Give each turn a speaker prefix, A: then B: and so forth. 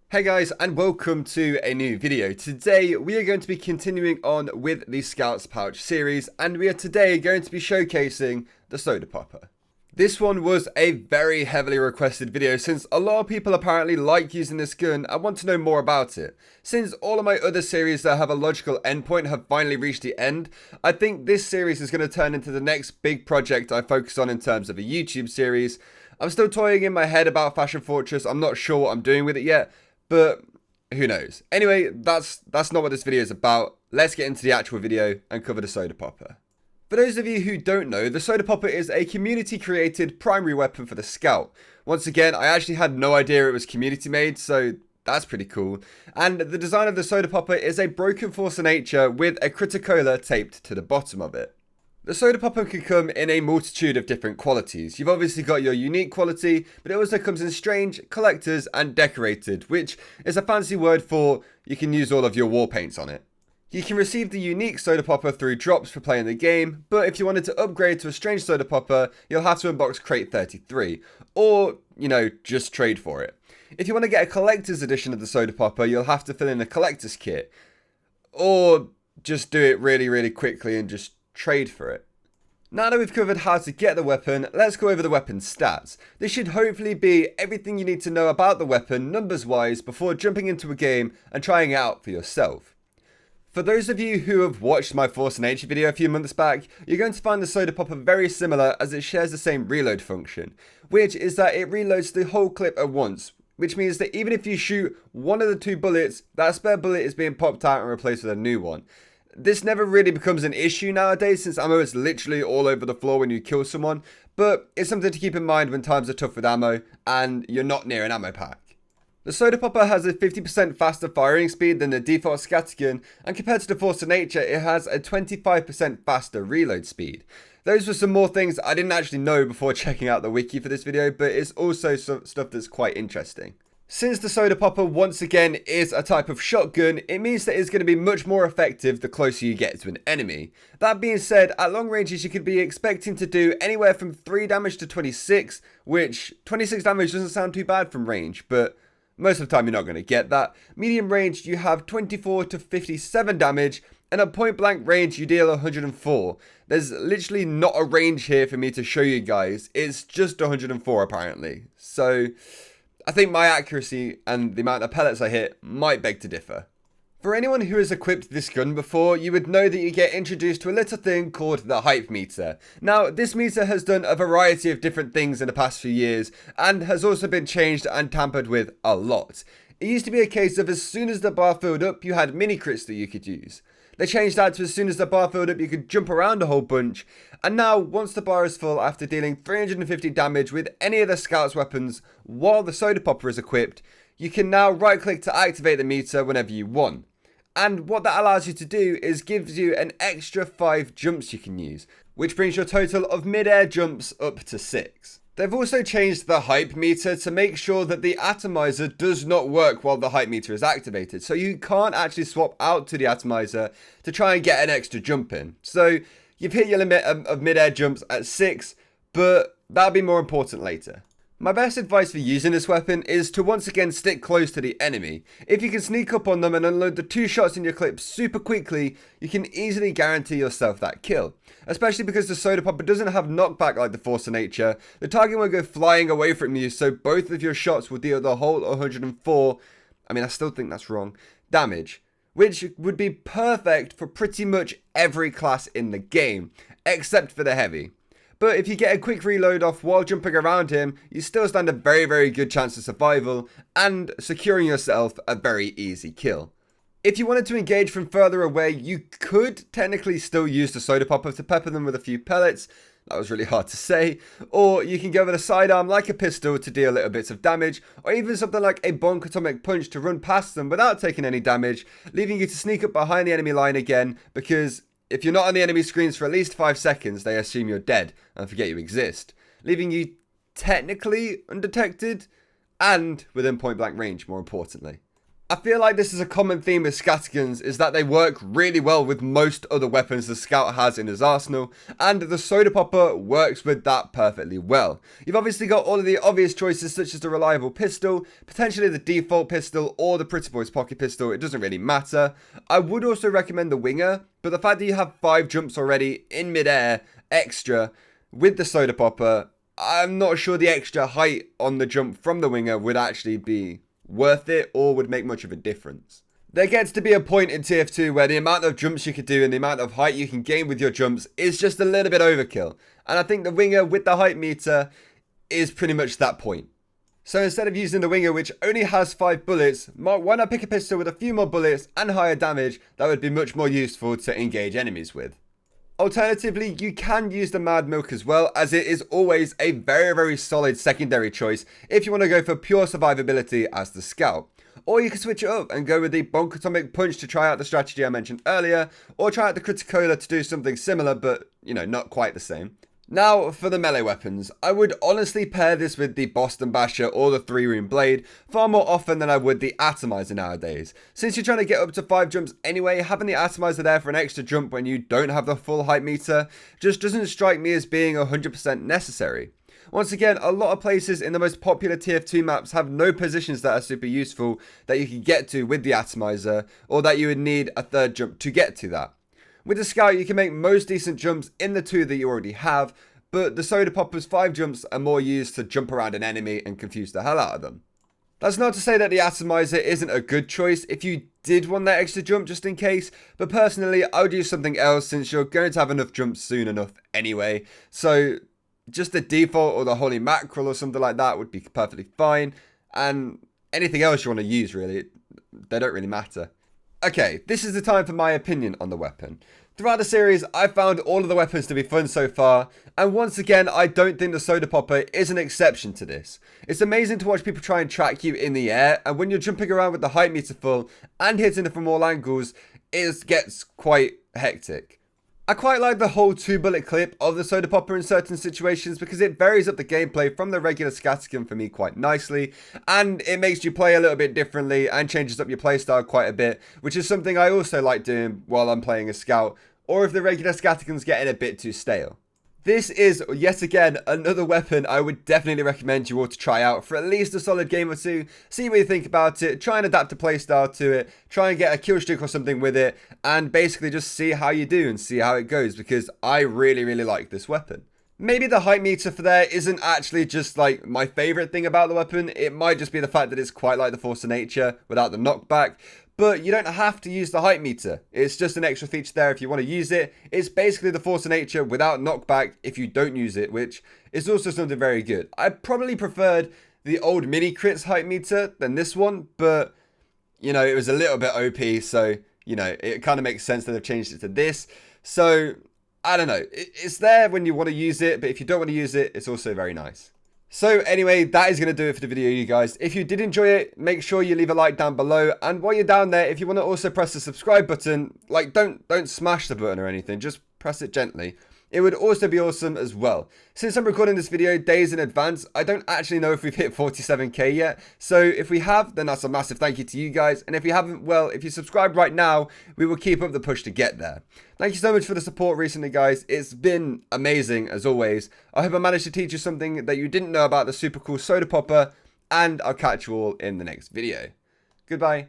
A: Hey guys, and welcome to a new video. Today we are going to be continuing on with the Scouts Pouch series, and we are today going to be showcasing the soda popper. This one was a very heavily requested video since a lot of people apparently like using this gun and want to know more about it. Since all of my other series that have a logical endpoint have finally reached the end, I think this series is going to turn into the next big project I focus on in terms of a YouTube series. I'm still toying in my head about Fashion Fortress. I'm not sure what I'm doing with it yet, but who knows. Anyway, that's not what this video is about. Let's get into the actual video and cover the soda popper. For those of you who don't know, the soda popper is a community created primary weapon for the Scout. Once again, I actually had no idea it was community made, so that's pretty cool. And the design of the soda popper is a broken force of nature with a criticola taped to the bottom of it. The soda popper can come in a multitude of different qualities. You've obviously got your unique quality, but it also comes in strange, collectors, and decorated, which is a fancy word for you can use all of your war paints on it. You can receive the unique soda popper through drops for playing the game, but if you wanted to upgrade to a strange soda popper, you'll have to unbox crate 33, or, just trade for it. If you want to get a collector's edition of the soda popper, you'll have to fill in a collector's kit, or just do it really quickly and just trade for it. Now that we've covered how to get the weapon, let's go over the weapon stats. This should hopefully be everything you need to know about the weapon numbers wise before jumping into a game and trying it out for yourself. For those of you who have watched my Force of Nature video a few months back, you're going to find the soda popper very similar as it shares the same reload function, which is that it reloads the whole clip at once, which means that even if you shoot one of the two bullets, that spare bullet is being popped out and replaced with a new one. This never really becomes an issue nowadays since ammo is literally all over the floor when you kill someone, but it's something to keep in mind when times are tough with ammo and you're not near an ammo pack. The soda popper has a 50% faster firing speed than the default scattergun, and compared to the Force of Nature, it has a 25% faster reload speed. Those were some more things I didn't actually know before checking out the wiki for this video, but it's also some stuff that's quite interesting. Since the soda popper once again is a type of shotgun, it means that it's going to be much more effective the closer you get to an enemy. That being said, at long ranges you could be expecting to do anywhere from 3 damage to 26, which 26 damage doesn't sound too bad from range, but most of the time you're not going to get that. Medium range you have 24 to 57 damage, and at point blank range you deal 104. There's literally not a range here for me to show you guys, it's just 104 apparently. So I think my accuracy and the amount of pellets I hit might beg to differ. For anyone who has equipped this gun before, you would know that you get introduced to a little thing called the hype meter. Now, this meter has done a variety of different things in the past few years, and has also been changed and tampered with a lot. It used to be a case of as soon as the bar filled up, you had mini crits that you could use. They changed that to as soon as the bar filled up, you could jump around a whole bunch. And now, once the bar is full after dealing 350 damage with any of the Scout's weapons while the soda popper is equipped, you can now right click to activate the meter whenever you want. And what that allows you to do is gives you an extra 5 jumps you can use, which brings your total of mid-air jumps up to 6. They've also changed the hype meter to make sure that the atomizer does not work while the hype meter is activated. So you can't actually swap out to the atomizer to try and get an extra jump in. So you've hit your limit of mid-air jumps at 6, but that'll be more important later. My best advice for using this weapon is to once again stick close to the enemy. If you can sneak up on them and unload the 2 shots in your clip super quickly, you can easily guarantee yourself that kill. Especially because the soda popper doesn't have knockback like the Force of Nature, the target won't go flying away from you, so both of your shots will deal the whole 104, I still think that's wrong, damage. Which would be perfect for pretty much every class in the game, except for the heavy. But if you get a quick reload off while jumping around him, you still stand a very good chance of survival and securing yourself a very easy kill. If you wanted to engage from further away, you could technically still use the soda popper to pepper them with a few pellets. That was really hard to say. Or you can go with a sidearm like a pistol to deal little bits of damage, or even something like a bonk atomic punch to run past them without taking any damage, leaving you to sneak up behind the enemy line again, because if you're not on the enemy screens for at least 5 seconds, they assume you're dead and forget you exist, leaving you technically undetected and within point blank range, more importantly. I feel like this is a common theme with Scatterguns, is that they work really well with most other weapons the Scout has in his arsenal, and the Soda Popper works with that perfectly well. You've obviously got all of the obvious choices such as the reliable pistol, potentially the default pistol, or the Pretty Boy's pocket pistol, it doesn't really matter. I would also recommend the Winger, but the fact that you have 5 jumps already in midair, extra, with the Soda Popper, I'm not sure the extra height on the jump from the Winger would actually be worth it or would make much of a difference. There gets to be a point in TF2 where the amount of jumps you could do and the amount of height you can gain with your jumps is just a little bit overkill. And I think the Winger with the height meter is pretty much that point. So instead of using the Winger, which only has 5 bullets, why not pick a pistol with a few more bullets and higher damage that would be much more useful to engage enemies with? Alternatively, you can use the Mad Milk as well, as it is always a very solid secondary choice if you want to go for pure survivability as the Scout. Or you can switch it up and go with the Bonk Atomic Punch to try out the strategy I mentioned earlier, or try out the Criticola to do something similar but, you know, not quite the same. Now, for the melee weapons, I would honestly pair this with the Boston Basher or the 3-Rune Blade far more often than I would the Atomizer nowadays. Since you're trying to get up to 5 jumps anyway, having the Atomizer there for an extra jump when you don't have the full height meter just doesn't strike me as being 100% necessary. Once again, a lot of places in the most popular TF2 maps have no positions that are super useful that you can get to with the Atomizer, or that you would need a 3rd jump to get to that. With the Scout, you can make most decent jumps in the 2 that you already have, but the Soda Popper's 5 jumps are more used to jump around an enemy and confuse the hell out of them. That's not to say that the Atomizer isn't a good choice if you did want that extra jump just in case, but personally, I would use something else since you're going to have enough jumps soon enough anyway. So just the default or the Holy Mackerel or something like that would be perfectly fine, and anything else you want to use really, they don't really matter. Okay, this is the time for my opinion on the weapon. Throughout the series, I've found all of the weapons to be fun so far, and once again, I don't think the Soda Popper is an exception to this. It's amazing to watch people try and track you in the air, and when you're jumping around with the height meter full and hitting it from all angles, it gets quite hectic. I quite like the whole 2-bullet clip of the Soda Popper in certain situations because it varies up the gameplay from the regular Scattergun for me quite nicely, and it makes you play a little bit differently and changes up your playstyle quite a bit, which is something I also like doing while I'm playing a Scout, or if the regular Scattergun's getting a bit too stale. This is, yet again, another weapon I would definitely recommend you all to try out for at least a solid game or 2, see what you think about it, try and adapt a playstyle to it, try and get a kill streak or something with it, and basically just see how you do and see how it goes, because I really like this weapon. Maybe the height meter for there isn't actually just like my favorite thing about the weapon, it might just be the fact that it's quite like the Force of Nature without the knockback. But you don't have to use the height meter. It's just an extra feature there if you want to use it. It's basically the Force of Nature without knockback if you don't use it, which is also something very good. I probably preferred the old mini crits height meter than this one, but, you know, it was a little bit OP, so, you know, it kind of makes sense that they've changed it to this. So, I don't know. It's there when you want to use it, but if you don't want to use it, it's also very nice. So anyway, that is going to do it for the video, you guys. If you did enjoy it, make sure you leave a like down below. And while you're down there, if you want to also press the subscribe button, like don't smash the button or anything, just press it gently. It would also be awesome as well. Since I'm recording this video days in advance, I don't actually know if we've hit 47k yet. So if we have, then that's a massive thank you to you guys. And if you haven't, well, if you subscribe right now, we will keep up the push to get there. Thank you so much for the support recently, guys. It's been amazing, as always. I hope I managed to teach you something that you didn't know about the super cool Soda Popper. And I'll catch you all in the next video. Goodbye.